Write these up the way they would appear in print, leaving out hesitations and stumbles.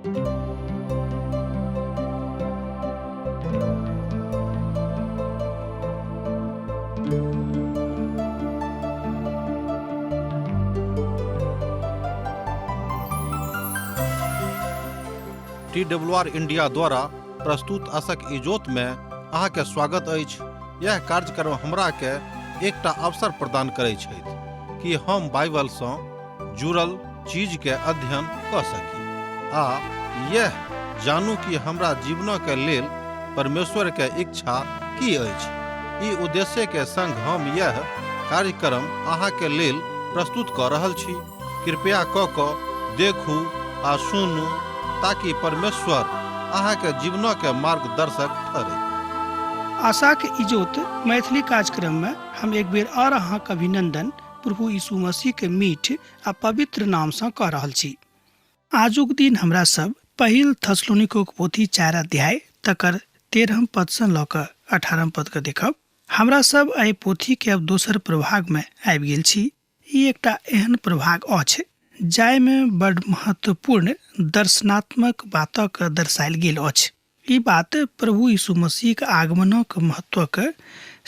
TWR India द्वारा प्रस्तुत आशक इजोत में अहाँ के स्वागत अछि। यह कार्यक्रम हमरा के एकटा अवसर प्रदान करैत छथि कि हम बाइबल सँ जुड़ल चीज के अध्ययन क सकी आ यह जानू कि हमरा जीवन के लेल परमेश्वर के इच्छा की अछि। ई उद्देश्य के संग हम यह कार्यक्रम अहाँ के लेल प्रस्तुत क रहल छी। कृपया क देखू आ सुनू ताकि परमेश्वर अहाँ के जीवन के मार्गदर्शक ठहरे। आशा के इजोत मैथिली कार्यक्रम में हम एक बेर और अहाँ के अभिनंदन प्रभु यीशु मसीह के मीठ आ पवित्र नाम से कह रहल छी। आजुक दिन हमरा सब पहिल थस्सलुनीके पोथी 4 अध्याय तकर 13 पद से ल क 18 पद के देखब। हमरा सब एहि पोथी के अब दोसर प्रभाग में आबि गेल छी। ई एकटा एहन प्रभाग अछि जाय में बड़ महत्वपूर्ण दर्शनात्मक बातक दर्शायल गेल अछि। ई बात प्रभु यीशु मसीह के आगमनक महत्व के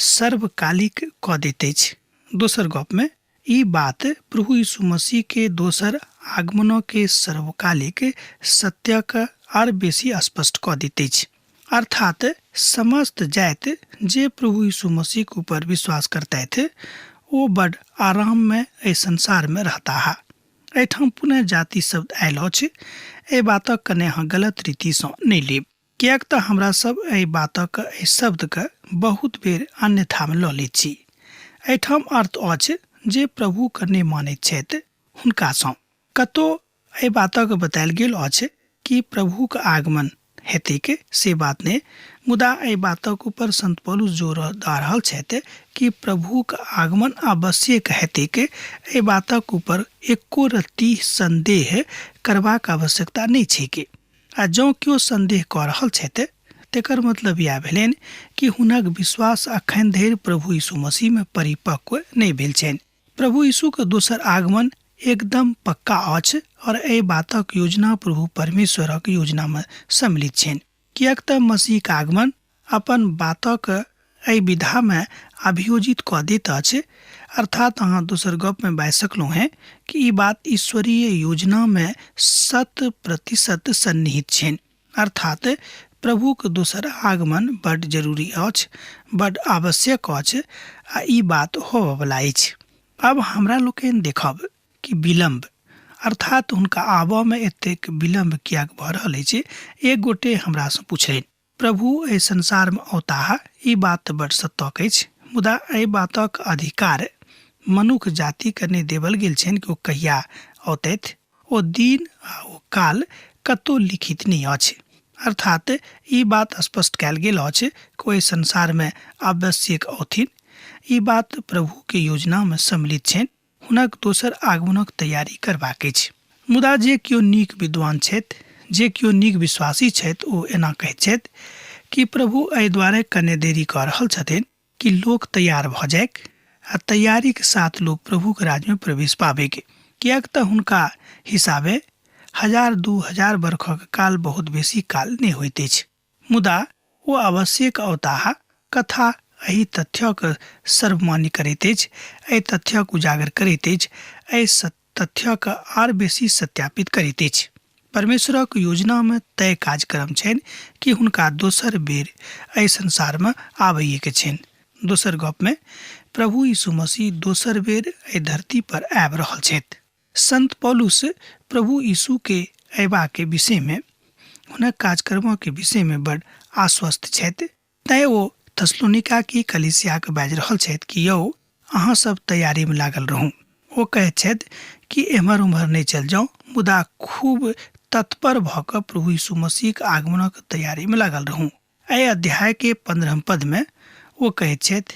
सर्वकालिक क दैत अछि। दोसर गप में ई बात प्रभु यीशु मसीह के दोसर आगमन के सर्वकालिक सत्य के और बेसी स्पष्ट क दैत अछि। अर्थात समस्त जाति जे प्रभु यीशु मसीह के ऊपर विश्वास करते थे वो बड़ आराम में ए संसार में रहता है। एठाम पुनः जाति शब्द आयल अछि। ए बातक कने अहाँ गलत रीति से नहीं लेब, कियाक त हमरा सब ए बातक ए शब्द के बहुत बेर अन्यथा में ल लैत छी। एठाम अर्थ अछि जे प्रभु के नहीं मानैत छथि हुनका सँ। कतो ए बातक बतायल गेल अछि कि प्रभु के आगमन हेतै के से बात ने, मुदा ए बातक ऊपर संत पौलुस जोर द रहल छथि कि प्रभु के आगमन आवश्यक हेतै के ए बातक ऊपर एको रत्ती संदेह करबाक आवश्यकता नहीं छै के। आ जँ केओ संदेह क रहल छथि तेकर मतलब यह भेलनि कि हुनक विश्वास अखन धरि प्रभु यीशु मसीह में परिपक्व नहीं भेल छनि। प्रभु यीशु के दोसर आगमन एकदम पक्का अछि और ए बातक योजना प्रभु परमेश्वरक योजना में सम्मिलित छनि। कियाक त मसीह के आगमन अपन बातक ए विधा में अभियोजित क दैत अछि। अर्थात अहाँ दोसर गप में बाजि सकलहुँ हैं कि ई बात ईश्वरीय योजना में 100% सन्निहित छनि। अर्थात प्रभु के दोसर आगमन बड़ जरूरी अछि, बड़ आवश्यक अछि आ ई बात होबयवला अछि। अब हमरा लोकनि देखब कि विलम्ब अर्थात हुनका आबऽ में एतेक विलम्ब कियाक भ रहल अछि। एक गोटे हमरा से पूछलनि, प्रभु एहि संसार में औताह, ई बात बड़ सत्य अछि, मुदा एहि बातक अधिकार मनुष्य जाति के नहीं देवल गेल छनि कि ओ कहिया औतैथ। ओ दिन आ ओ काल कतौ लिखित नहीं अछि। अर्थात ई बात स्पष्ट कयल गेल अछि कि ओहि संसार में आवश्यक औथिन। ई बात प्रभु के योजना में सम्मिलित छनि। हुनक दोसर आगमनक तैयारी करबाक अछि। मुदा जे केओ नीक विद्वान छथि, जे केओ नीक विश्वासी छथि, ओ एना कहैत छथि कि प्रभु एहि दुआरे कने देरी क रहल छथिन कि लोक तैयार भ जायक आ तैयारी के साथ लोग प्रभु के राज में प्रवेश पावे के। कियाक त हुनका हिसाबे 1000-2000 वर्षक काल बहुत बेसी काल नहीं होइत अछि। मुदा ओ आवश्यक औताह कथा एहि तथ्यक सर्वमान्य करैत अछि, एहि तथ्यक उजागर करैत अछि, एहि तथ्यक आर बेसी सत्यापित करैत अछि। परमेश्वरक योजना में तय कार्यक्रम छनि कि हुनका दोसर बेर एहि संसार में आबैये के छनि। दोसर गप में प्रभु यीशु मसीह दोसर बेर एहि धरती पर आबि रहल छथि। संत पौलुस प्रभु यीशु के अयबा के विषय में, हुनक कार्यक्रमों के विषय में बड़ आश्वस्त छथि। तैं ओ थस्सलुनीका की कलीसिया के बाजि रहल छथि कि यौ अहाँ सब तैयारी में लागल रहू। ओ कहैत छथि कि एम्हर उम्हर नहीं चल जाओ, मुदा खूब तत्पर भ क प्रभु यीशु मसीह के आगमनक तैयारी में लागल रहू। एहि अध्याय के 15 पद में ओ कहैत छथि,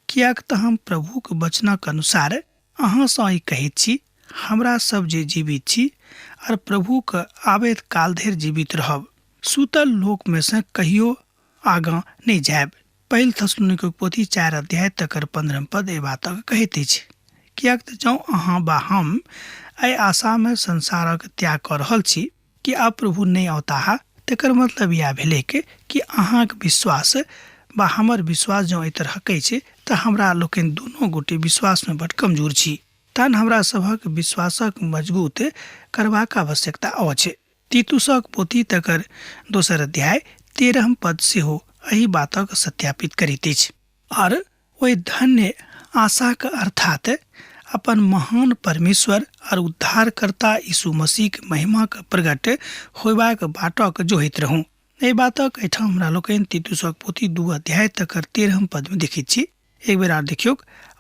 कियाक त हम प्रभु के वचनक अनुसार अहाँ सँ ई कहैत छी, हमरा सब जे जीवित छी और प्रभु के आबैत काल धरि जीवित रहब, सुतल लोक में से कहियो आगां नहीं जायब। पहिल थस्सलुनीके पोथी 4 अध्याय तकर 15 पद ए बातक कहैत अछि। कियाक त जँ अहाँ बा हम एहि आशा में संसारक त्याग क रहल छी कि आब प्रभु नहीं औता तकर मतलब यह भेलै कि अहाँक विश्वास बा हमर विश्वास जो एहि तरह छै तऽ हमरा लोकनि दुनू गोटे विश्वास में बड़ कमजोर छी। तहन हमरा सभक विश्वासक मजबूत करबाक आवश्यकता अछि। तीतुसक पोथी तकर 2 अध्याय 13 पद सेहो एहि बातक सत्यापित करैत अछि। और ओहि धन्य आशाक अर्थात अपन महान परमेश्वर और उद्धारकर्ता यीशु मसीह के महिमा के प्रकट होयबाक बाटक जोहैत रहूं। एहि बातक एहिठाम हमरा लोकनि तीतुसक पोथी 2 अध्याय तक 13 पद में देखैत छी। एक बेर आर देखियौ,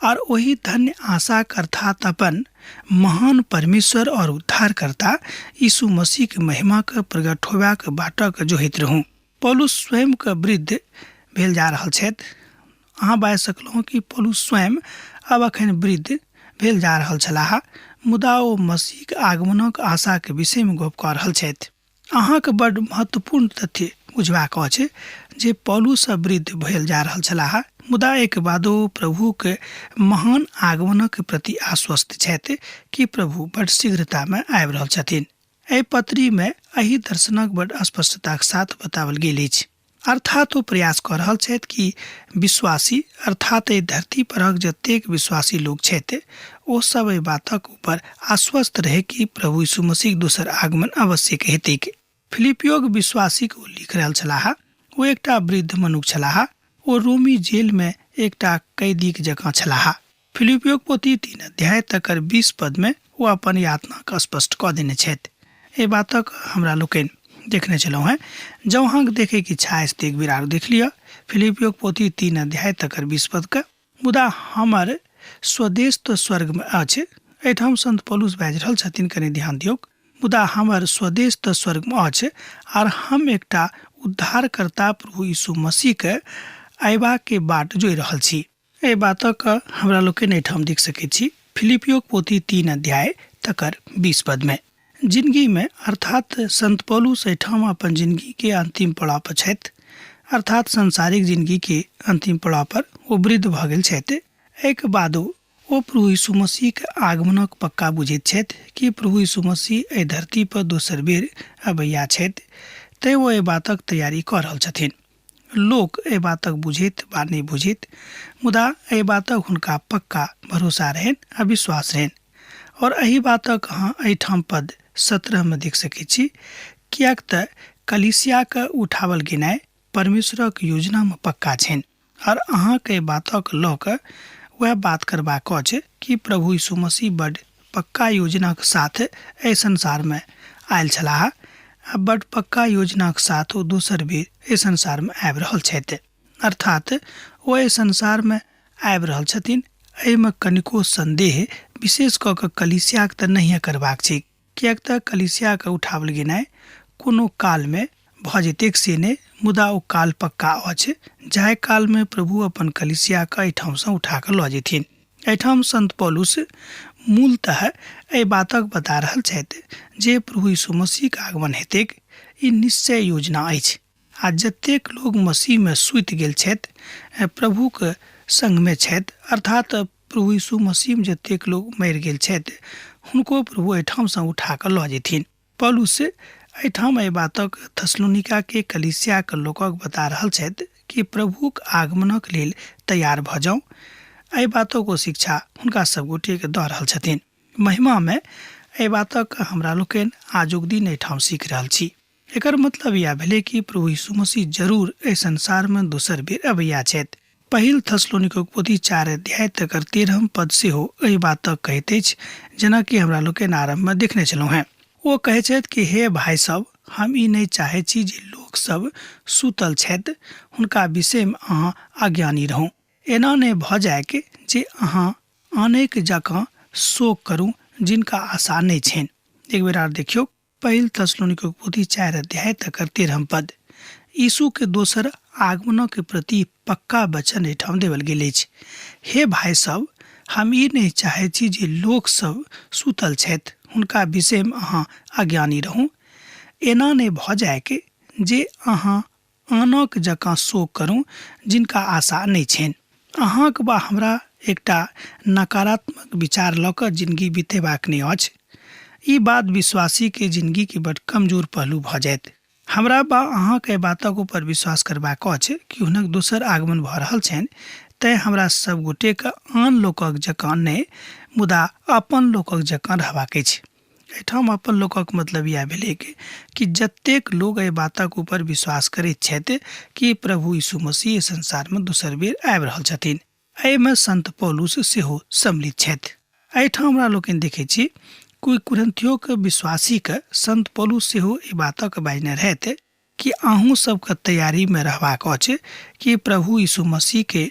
और वही धन्य आशाक अर्थात अपन महान परमेश्वर और उद्धारकर्ता यीशु मसीह के महिमा के प्रकट होयबाक बाटक जोहैत रहूं। पौलुस स्वयं के वृद्ध भेल जा रहल छथि। अहाँ बाजि सकलहुँ कि पौलुस स्वयं अब अखन वृद्ध भेल जा रहल छलाह, मुदा ओ मसीह के आगमनक आशा के विषय में गप कऽ रहल छथि। अहाँके बड़ महत्वपूर्ण तथ्य बुझबाक अछि जे पौलुस वृद्ध भेल जा रहल छलाह, मुदा एक बादो प्रभु के महान आगमनक प्रति आश्वस्त छथि कि प्रभु बड़ शीघ्रता में आबि रहल छथिन। एहि पत्री में एहि दर्शनक बड़ स्पष्टता के साथ बतावल गेल अछि। अर्थात ओ प्रयास कऽ रहल छथि कि विश्वासी अर्थात एहि धरती परक जतेक विश्वासी लोग छथि ओ सब एहि बातक ऊपर आश्वस्त रहे कि प्रभु यीशु मसीह दोसर आगमन आवश्यक हेतै। फिलिपियोक विश्वासी को लिख रहल छलाह। ओ एकटा वृद्ध मनुष्य छलाह। ओ रोमी जेल में एकटा कैदीक जकाँ छलाह। फिलिपियोक पोथी 3 अध्याय तक 20 पद में ओ अपन यातना के स्पष्ट कऽ देने छथि। एहि बातक हमरा लोकनि देखने छलहुँ हैं। जब अहाँ देखे की इच्छा अछि एक बेर आरो देख लिया फिलिपियोक पोथी 3 अध्याय तक 20 पद का। मुदा हमर स्वदेश तो स्वर्ग में अछि। एहिठाम संत पौलुस बाजि रहल छथिन, कनि ध्यान दियौ। मुदा हमर स्वदेश तो स्वर्ग में अछि और हम एकटा उद्धारकर्ता प्रभु यीशु मसीह के अयबा के बाट जोइ रहल छी। एहि बातक हमरा लोकनि एहिठाम देख सकैत छी फिलिपियोक पोथी 3 अध्याय तक 20 पद में। जिंदगी में अर्थात संत पौलुस एहिठाम अपन जिंदगी के अंतिम पड़ाव पर छथि, अर्थात सांसारिक जिंदगी के अंतिम पड़ाव पर ओ वृद्ध भऽ गेल छथि। एक बादो ओ प्रभु यीशु मसीह के आगमनक पक्का बुझैत छथि कि प्रभु यीशु मसीह एहि धरती पर दोसर बेर अबैया छथि, तैं ओ एहि बातक तैयारी कऽ रहल छथिन। लोक एहि बातक बुझैत वा नहि बुझैत, मुदा एहि बातक हुनका पक्का भरोसा रहनि आ विश्वास रहनि। और एहि बातक अहाँ एहिठाम पद 17 में देख सकैत छी, कियाक तऽ कलीसिया के उठावल गेनाइ परमेश्वरक योजना में पक्का छनि। और अहाँके एहि बातक लऽ कऽ वह बात करबाक अछि कि प्रभु यीशु मसीह बड़ पक्का योजना के साथ एहि संसार में आयल छलाह आ बड़ पक्का योजना के साथ ओ दोसर बेर एहि संसार में आबि रहल छथि। अर्थात ओ एहि संसार में आबि रहल छथिन। एहिमे कनिको संदेह विशेष कऽ कऽ कलीसिया के तऽ नहिए करबाक छै, कियाक तऽ कलीसिया के उठावल गेनाइ कोनो काल में भऽ जेतैक से नहि, मुदा ओ काल पक्का अछि जाहि काल में प्रभु अपन कलीसिया के एहिठाम से उठा कऽ लऽ जेथिन। एहिठाम संत पौलुस मूलतः एहि बातक बता रहल छथि जे प्रभु यीशु मसीह के आगमन हेतैक। ई निश्चय योजना अछि आ जतेक लोग मसीह में सुति गेल छथि, प्रभु के संग में छथि, अर्थात प्रभु यीशु मसीह में जतेक लोग मरि गेल छथि हुनको प्रभु एहिठाम से उठा कऽ लऽ जेथिन। पौलुस एहिठाम एहि बातक थस्सलुनिका के कलीसिया के लोकक बता रहल छथि कि प्रभुक आगमनक लेल तैयार भऽ जाउ। एहि बातक ओ शिक्षा हुनका सब गोटे के दऽ रहल छथिन। महिमा में एहि बातक हमरा लोकनि आजुक दिन एहिठाम सीख रहल छी। एकर मतलब यह भेलै कि प्रभु यीशु मसीह जरूर एहि संसार में दोसर बेर अबैया छथि। पहिल थस्सलुनिका पोथी 4 अध्याय तक 13 पद सेहो एहि बातक कहैत अछि, जेना कि हमरा लोकनि आरंभ में देखने छलहुँ हैं। ओ कहै छथि कि हे भाई सब, हम ई नहीं चाहै छी जे लोक सब सुतल छथि हुनका विषय में अहाँ अज्ञानी रहू। एना नहि भऽ जाय कि जे अहाँ अनेक जकाँ शोक करू जिनका आशा नहीं छनि। एक बेर आर देखियौ पहिल थस्सलुनिका पोथी 4 अध्याय तक 13 पद। यीशु के दोसर आगमन के प्रति पक्का वचन एहिठाम देवल गेल अछि। हे भाई सब, हम ई नहीं चाहै छी जे लोक सब सुतल छथि हुनका विषय में अहाँ अज्ञानी रहू। एना नहीं भऽ जाय कि जे अहाँ आनक जकाँ शोक करू जिनका आशा नहीं छनि। अहाँक बा हमरा एकटा नकारात्मक विचार लऽ कऽ जिंदगी बितेबाक नहीं अछि। ई बात विश्वासी के जिंदगी के बड़ कमजोर पहलू भ जायत। हमरा बा अहाँ के बातक ऊपर विश्वास करबाक अछि कि हुनक दोसर आगमन भ रहल छनि, तैं हमरा सब गोटे के आन लोकक जकाँ नहि मुदा अपन लोकक जकाँ रहबाक अछि। एहिठाम अपन लोकक मतलब यह भेलै कि जतेक लोग एहि बातक ऊपर विश्वास करैत छथि कि प्रभु यीशु मसीह एहि संसारमे दोसर बेर आबि रहल छथिन। एहिमे संत पौलुस सेहो सम्मिलित छथि। एहिठाम हमरा लोकनि देखैत छी कोई कुरिन्थियोक विश्वासीके संत पौलुस सेहो एहि बातक बाजने रहथि कि अहूँ सबके तैयारीमे रहबाक अछि कि प्रभु यीशु मसीह के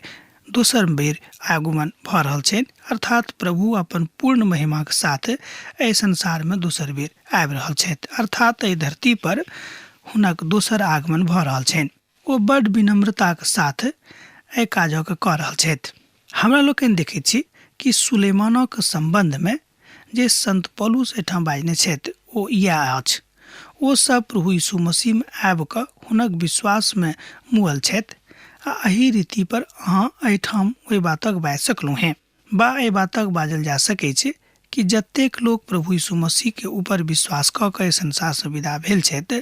दोसर बेर आगमन भ रहल छनि, अर्थात प्रभु अपन पूर्ण महिमा के साथ एहि संसार में दोसर बेर आबि रहल छथि, अर्थात एहि धरती पर हुनक दोसर आगमन भ रहल छनि। ओ बड़ विनम्रता के साथ एहि काजक कऽ रहल छथि। हमरा लोकनि देखैत छी कि सुलेमानक संबंध में जे संत पौलुस एहिठाम बाजने छथि ओ इएह अछि। ओ सब प्रभु यीशु मसीह में आबि कऽ हुनक विश्वास में मुअल छथि आ एही रीति पर अहाँ एहिठाम ओहि बातक बाजि सकलहुँ हैं बा एहि बातक बाजल जा सकै छै कि जतेक लोग प्रभु यीशु मसीह के ऊपर विश्वास कऽ कऽ संसार से विदा भेल छथि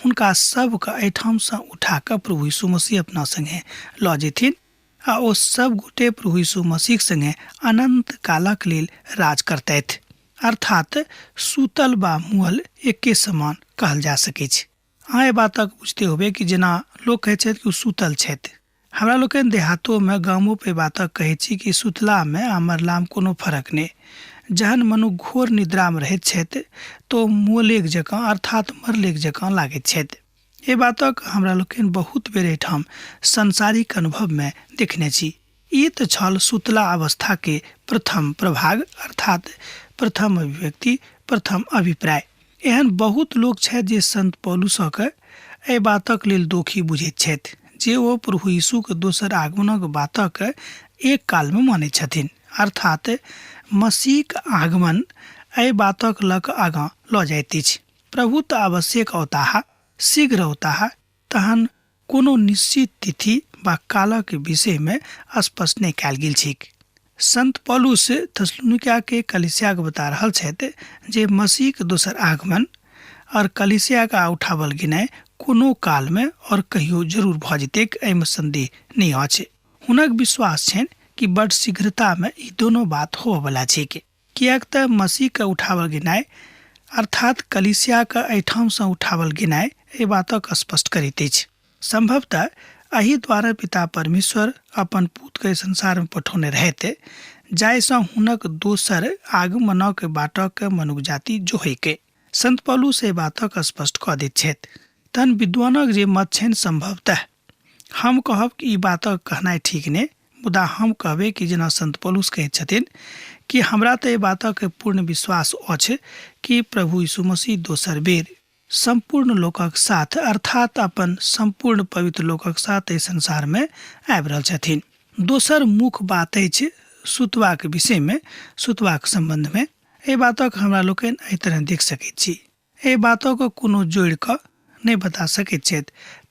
हुनका सबके एहिठाम से उठा कऽ प्रभु यीशु मसीह अपना संगे लऽ जेथिन आ ओ सब गोटे प्रभु यीशु मसीह संगे अनंत कालक लेल राज करतैथ, अर्थात सूतल बा मुअल एके समान कहल जा सकै छै। अहाँ एहि बातक बुझते होबे कि जेना लोग कहै छथि कि ओ सुतल छथि। हमरा लोकनि देहातो में गामो पे बातक कहै छी कि सुतला में आ मरला में कोनो फर्क नहि। जहन मनुष्य घोर निद्रा में रहैत छथि तो मुअलेक जकाँ अर्थात मरलेक जकाँ लागैत छथि। एहि बातक हमरा लोकनि बहुत बेर एहिठाम संसारिक अनुभव में देखने छी। ई तऽ छल सुतला अवस्था के प्रथम प्रभाग अर्थात प्रथम अभिव्यक्ति, प्रथम अभिप्राय। एहन बहुत लोग छथि जे संत पौलुसक एहि बातक लेल दोषी बुझैत छथि जे ओ प्रभु यीशु के दोसर आगमनक बातक एक काल में मानैत छथिन, अर्थात मसीहक आगमन एहि बातक लक आगाँ लऽ जाइत अछि। प्रभु तऽ आवश्यक औताह, शीघ्र औताह, तहन कोनो निश्चित तिथि बा कालक विषय में स्पष्ट नहि कयल गेल छैक। संत पौलुस थेसलोनिका के कलीसिया के बता रहल छथि जे मसीह के दोसर आगमन और कलीसिया का उठावल गिनाय कोनो काल में और कहियो जरूर भ जेतैक, एहिमे संदेह नहीं अछि। हुनक विश्वास छनि कि बड़ शीघ्रता में ई दोनों बात होबे वाला छैक, कियाक तऽ मसीह के उठावल गिनाय अर्थात कलीसिया के एहिठाम से उठावल गिनाय एहि बातक स्पष्ट करैत अछि। संभवतः एहि द्वारा पिता परमेश्वर अपन पुत्र के संसार में पठौने रहते जाहिसँ हुनक दोसर आगमनक बाटक मनुष्य जाति जोहैके। संत पौलुस एहि बातक स्पष्ट कऽ दैत छथि। तहन विद्वानक जे मत छनि संभवतः हम कहब कि ई बातक कहनाइ ठीक नहि, मुदा हम कहबै कि जेना संत पौलुस कहैत छथिन कि हमरा तऽ एहि बातक पूर्ण विश्वास अछि कि प्रभु यीशु मसीह दोसर बेर संपूर्ण लोकक साथ अर्थात अपन संपूर्ण पवित्र लोकक साथ एहि संसार में आबि रहल छथिन। दोसर मुख्य बात अछि सुतवाक विषय में, सुतवाक संबंध में। एहि बातक हमरा लोकनि एहि तरह देख सकैत छी। एहि बातक कोनो जोड़ि कऽ नहि बता सकैत छथि।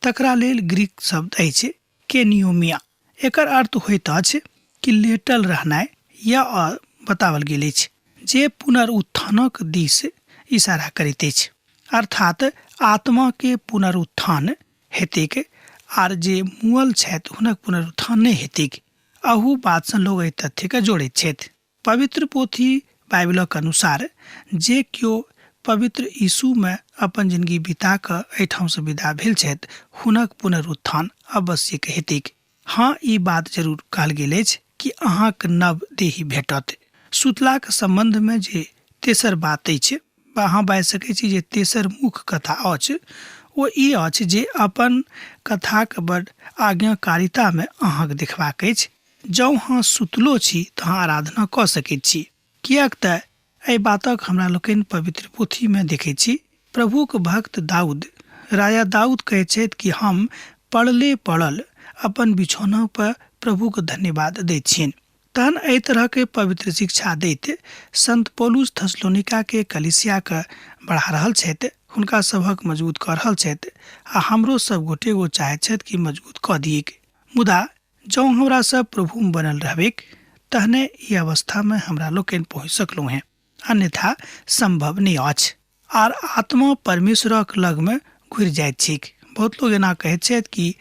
तकरा लेल ग्रीक शब्द अछि केनियोमिया। एकर अर्थ होइत अछि कि लेटल रहनाइ या बतावल गेल अछि जे पुनरुत्थानक दिस इशारा करैत अछि, अर्थात आत्मा के पुनरुत्थान हेतैक आर जे मुअल छथि हुनक पुनरुत्थान नहि हेतैक। अहू बात से लोग एहि तथ्य के जोड़ैत छथि। पवित्र पोथी बाइबलक अनुसार जे केओ पवित्र यीशु में अपन जिंदगी बिता कऽ एहिठाम से विदा भेल छथि हुनक पुनरुत्थान आवश्यक हेतैक। हाँ, ई बात जरूर कहल गेल अछि कि अहाँक नव देही भेटत। सुतलाक संबंध में जे तेसर बात अछि बा अहाँ बाजि सकैत छी जे तेसर मुख्य कथा अछि ओ ई अछि जे अपन कथाक बड़ आज्ञाकारिता में अहाँके देखबाक अछि। जँ अहाँ सुतलो छी तऽ अहाँ आराधना कऽ सकैत छी, कियाक तऽ एहि बातक हमरा लोकनि पवित्र पोथी में देखैत छी। प्रभुक भक्त दाऊद, राजा दाऊद कहैत छथि कि हम पड़ले पड़ल अपन बिछौना पर प्रभु के धन्यवाद दैत छियनि। तहन एहि तरह के पवित्र शिक्षा दैत संत पौलुस थेसलोनिका के कलीसिया के बढ़ा रहल छथि, हुनका सभक मजबूत कऽ रहल छथि आ हमरो सब गोटे को चाहैत छथि कि मजबूत कऽ दियैक। मुदा जँ हमरा सब प्रभु में बनल रहबैक तहने ई अवस्था में हमरा लोकनि पहुँच सकलहुँ हैं। अन्यथा संभव नहीं अछि। आर आत्मा परमेश्वरक लग में घुरि जाइत छैक। बहुत लोग एना कहैत छथि कि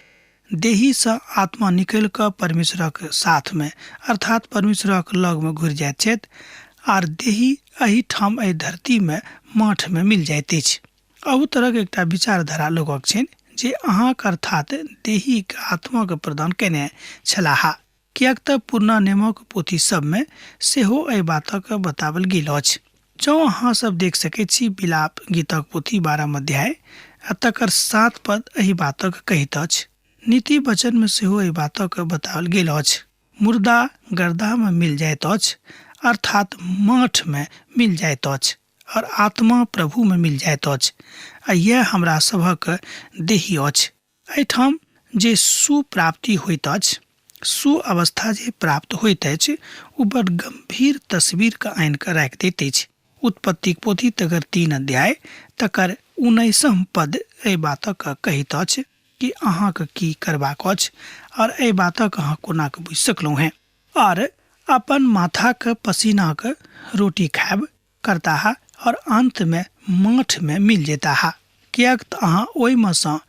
देही से आत्मा निकल कऽ परमेश्वरक साथ में अर्थात परमेश्वरक लग में घुरि जाइत छथि आर देही एही ठाम एहि धरती में माठ में मिल जाइत अछि। अहू तरहक एकटा विचारधारा लोगक छनि जे अहाँक अर्थात देही के आत्मा के प्रदान केने छलाह। कियाक तऽ पुरना नियमक पोथी सब में सेहो एहि बातक बतावल गेल अछि। जँ अहाँ सब देख सकैत छी विलाप गीतक पोथी 12 अध्याय आ तकर 7 पद एहि बातक कहैत अछि। नीति वचन में सेहो एहि बातक बतावल गेल अछि। मुर्दा गर्दा में मिल जाइत अछि अर्थात माठ में मिल जाइत अछि और आत्मा प्रभु में मिल जाइत अछि आ यह हमरा सभक देही अछि। एहिठाम जे सुप्राप्ति होइत अछि, सु अवस्था जे प्राप्त होइत अछि, ओ बड़ गंभीर तस्वीर के आनि कऽ राखि दैत अछि। उत्पत्ति पोथी तकर 3 अध्याय तकर 19 पद एहि बातक कहैत अछि कि अहाँके की करबाक अछि और एहि बातक अहाँ कोना के बुझि सकलहुँ हैं। और अपन माथा के पसीना के रोटी खायब करता और अंत में माठ में मिल जेता। कियाक तऽ अहाँ ओहि में सँ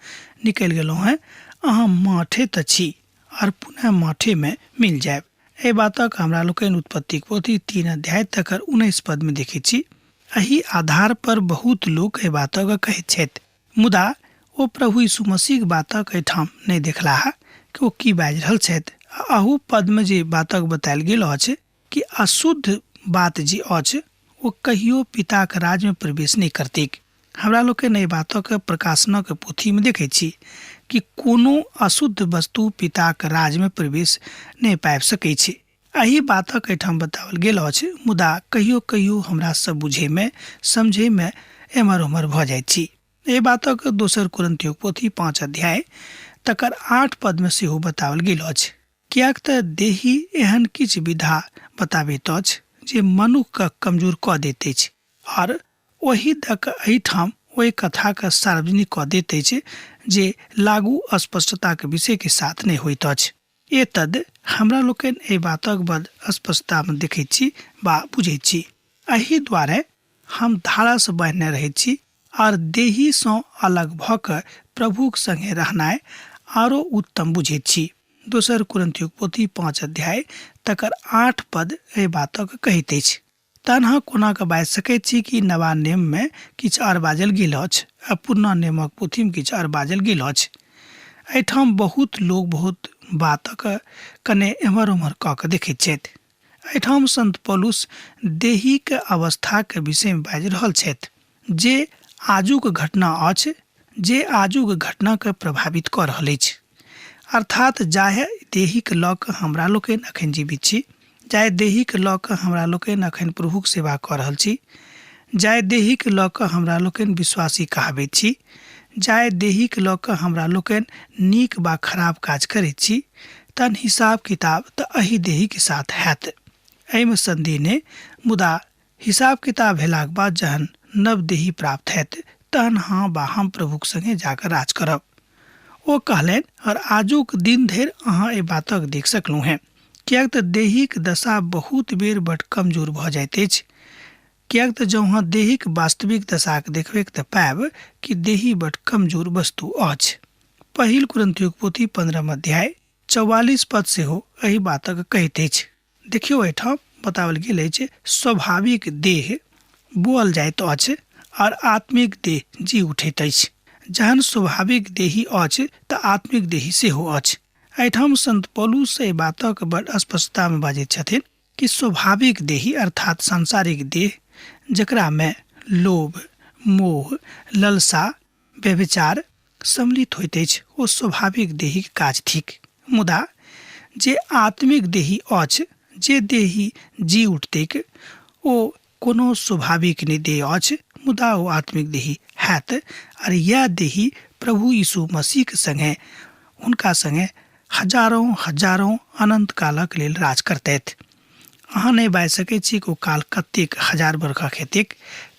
निकलि गेलहुँ हैं, अहाँ माठे तऽ छी और पुनः माठे में मिल जायब। एहि बातक हमरा लोकनि उत्पत्ति पोथी 3 अध्याय तकर 19 पद में देखै छी। एही आधार पर बहुत लोग एहि बातक कहैत छथि, मुदा ओ प्रभु यीशु मसीह बातक एहिठाम नहीं देखलाह कि ओ की बाजि रहल छथि। अहू पद में जे बातक बतायल गेल अछि कि अशुद्ध बात जे अछि ओ कहियो पिता के राज में प्रवेश नहीं करतीक। हमरा लोकनि एहि बातक प्रकाशनक पोथी में देखै छी कि कोनो अशुद्ध वस्तु पिता के राज में प्रवेश नहीं पाबि सकै छै। एही बातक एहिठाम बतावल गेल अछि, मुदा कहियो कहियो हमरा सब बुझे में समझे में एमर उमर भऽ जाइत छी। एहि बातक दोसर कुरिन्थियों पोथी 5 अध्याय तकर 8 पद में सेहो बतावल गेल अछि। कियाक तऽ देही एहन किछु विधा बताबैत अछि जे मनुष्य के कमजोर कऽ दैत अछि और ओही तक एहिठाम ओहि कथा के सार्वजनिक कऽ दैत अछि जे लागू अस्पष्टता के विषय के साथ नहीं होइत अछि। एतद हमरा लोकनि एहि बातक बड़ स्पष्टता में देखैत छी वा बुझैत छी। एही द्वारे हम धारा से बान्हने रहैत छी और देही सँ अलग भऽ कऽ प्रभुक संगे रहनाइ आरो उत्तम बुझैत छी। दोसर कुरिन्थियों पोथी 5 अध्याय तकर 8 पद एहि बातक कहैत अछि। तहन अहाँ कोना कऽ बाजि सकैत छी कि नवा नियम में किछु और बाजल गेल अछि आ पुरना नियमक पोथी में किछु और बाजल गेल अछि। एहिठाम बहुत लोग बहुत बातक कने एम्हर उम्हर कऽ कऽ देखैत छथि। एहिठाम संत पौलुस देही के अवस्था के विषय में बाजि रहल छथि जे आजुक घटना अछि, जे आजुक घटना के प्रभावित कऽ रहल अछि। अर्थात जाहे देही के लऽ कऽ हमरा लोकनि अखन जीवित छी, जाहे देही के लऽ कऽ हमरा लोकनि अखन प्रभुक सेवा कऽ रहल छी, जाहे देही के लऽ कऽ हमरा लोकनि विश्वासी कहाबैत छी, जाहे देही के लऽ कऽ हमरा लोकनि नीक वा खराब काज करैत छी, तहन हिसाब किताब तऽ एही देही के साथ हैत। एहि में संदेह नहि, मुदा हिसाब किताब भेलाक बाद जहन नव देही प्राप्त हैत तहन हाँ बा हम प्रभुक संगे जाकर राज करब। ओ कहलनि और आजुक दिन धरि अहाँ एहि बातक देख सकलहुँ हैं। कियाक तऽ देहिक दशा बहुत बेर बड़ कमजोर भऽ जाइत अछि। कियाक तऽ जँ अहाँ देहिक वास्तविक दशा के देखबै तऽ पायब कि देही बड़ कमजोर वस्तु अछि। पहिल कुरिन्थियों पोथी 15 अध्याय 44 पद सेहो एही बातक कहैत अछि। देखियौ एहिठाम बतावल गेल अछि, स्वाभाविक देह बोअल जाइत अछि और आत्मिक देह जी उठैत अछि। जहन स्वाभाविक देही अछि तऽ आत्मिक देही सेहो अछि। एहिठाम संत पौलुस एहि बातक बड़ स्पष्टता में बाजैत छथिन कि स्वाभाविक देही अर्थात सांसारिक देह जकरा में लोभ, मोह, ललसा, व्यभिचार सम्मिलित होइत अछि, ओ स्वाभाविक देही के काज थिक। मुदा जे आत्मिक देही अछि, जे देही जी उठतैक, ओ कोनो स्वाभाविक नहि देह अछि, मुदा ओ आत्मिक देही हैत और यह देही प्रभु यीशु मसीह के संगे हुनका संगे हजारों हजारों अनंत कालक लेल राज करतैथ। अहाँ नहीं बाजि सकैत छी कि ओ काल कतेक हजार बरखक हेतैक,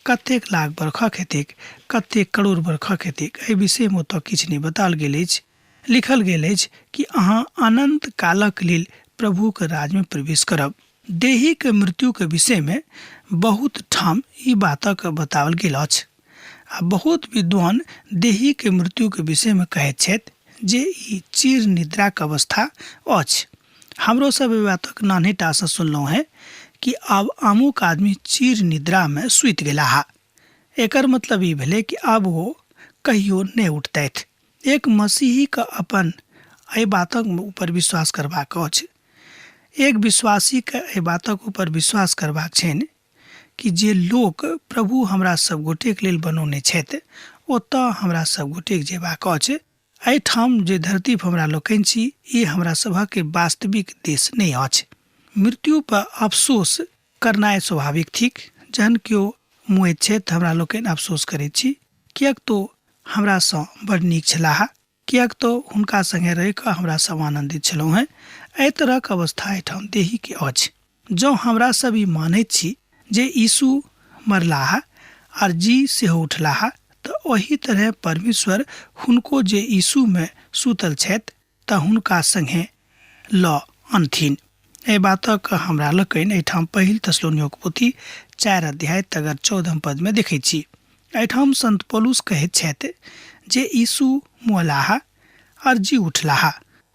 कतेक लाख बरखक हेतैक, कतेक करोड़ बरखक हेतैक। एहि विषय में ओतऽ किछु नहीं बताओल गेल अछि। लिखल गेल अछि कि अहाँ अनंत कालक लेल प्रभु के राज में प्रवेश करब। देही के मृत्यु के विषय में बहुत ठाम ई बातक बतावल गेल अछि। आ बहुत विद्वान देही के मृत्यु के विषय में कहैत छथि जे ई चिर निद्राक अवस्था अछि। हमरो सब ई बातक नानी टा से सुनलहुँ है कि अब अमुक आदमी चिर निद्रा में सुति गेला हा। एकर मतलब ई भेलै कि अब वो कहियो नहीं उठतैथ। एक मसीही का अपन एहि बातक ऊपर विश्वास करबाक अछि। एक विश्वासी के एहि बातक ऊपर विश्वास करबाक छनि कि जे लोक प्रभु हमरा सब गोटेक लेल बनौने छथि ओतऽ हमरा सब गोटेक जेबाक अछि। एहिठाम जे धरती पर हमरा लोकनि छी ई हमरा सभक वास्तविक देश नहीं अछि। मृत्यु पर अफसोस करनाइ स्वाभाविक थिक। जहन केओ मुँहैत छथि हमरा लोकनि अफसोस करैत छी, किएक तो हमरा सँ बड़ नीक छलाह, किएक तो हुनका संगे रहि कऽ हमरा सब आनंदित छलहुँ हैं। एहि तरहक अवस्था एहिठाम देही के अछि। जँ हमरा सब ई मानैत छी जे यीशु मरलाह आर जी सेहो उठलाह तऽ ओही तरह परमेश्वर हुनको जे यीशु में सुतल छथि तऽ हुनका संगे लऽ अनथिन। एहि बातक हमरा लोकनि एहिठाम पहिल थिस्सलुनीक पोथी 4 अध्याय तगर 14 पद में देखैत छी। एहिठाम संत पौलुस कहैत छथि जे यीशु मुअलाह आर जी उठलाह,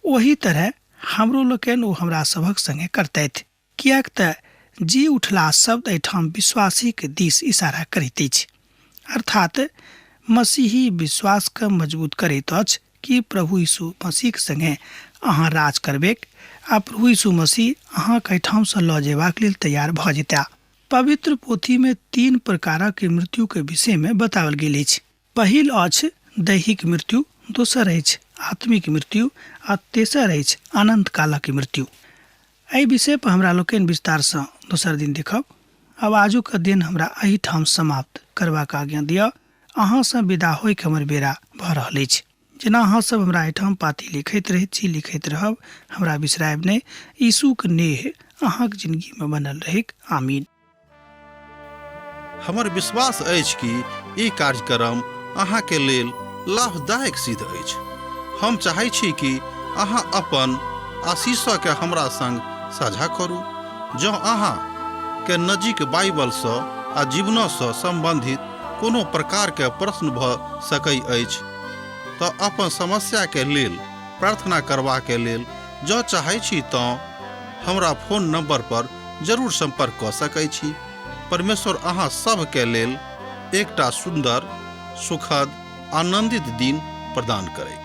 ओही तरह हमरो लोकनि ओ हमरा सभक संगे करतैथ। किएक तऽ जी उठला शब्द एहिठाम विश्वासी के दिस इशारा करैत अछि, अर्थात मसीही विश्वास के मजबूत करैत अछि कि प्रभु यीशु मसीह के संगे अहाँ राज करबेक आ प्रभु यीशु मसीह अहाँके एहिठाम से लऽ जेबाक लेल तैयार भऽ जेता। पवित्र पोथी में 3 प्रकारक मृत्यु के विषय में बताओल गेल अछि। पहिल अछि दैहिक मृत्यु, दोसर अछि आत्मिक मृत्यु आ तेसर अछि अनंत कालक मृत्यु। एहि विषय पर हमरा लोकनि विस्तार से दोसर दिन देखब। अब आजुक दिन हमरा एहिठाम समाप्त करबाक आज्ञा दिअ। अहाँ से विदा होय के हमर बेरा भऽ रहल अछि। जेना अहाँ सब हमरा एहिठाम पाती लिखैत रहैत छी, लिखैत रहब, हमरा बिसरायब नहि। यीशुक नेह अहाँक जिंदगी में बनल रहैक। आमीन। हमर विश्वास अछि कि ई कार्यक्रम अहाँके लेल लाभदायक सिद्ध अछि। हम चाहै छी कि अहाँ अपन आशीषके हमरा संग साझा करू। जँ अहाँ के नजीक बाइबल सँ आ जीवन सँ संबंधित कोनो प्रकार के प्रश्न भऽ सकै अछि तऽ अपन समस्या के लेल प्रार्थना करबा के लेल जँ चाहै छी तऽ हमरा फोन नंबर पर जरूर संपर्क कऽ सकै छी। परमेश्वर अहाँ सब के लेल एकटा सुंदर, सुखद, आनंदित दिन प्रदान करै।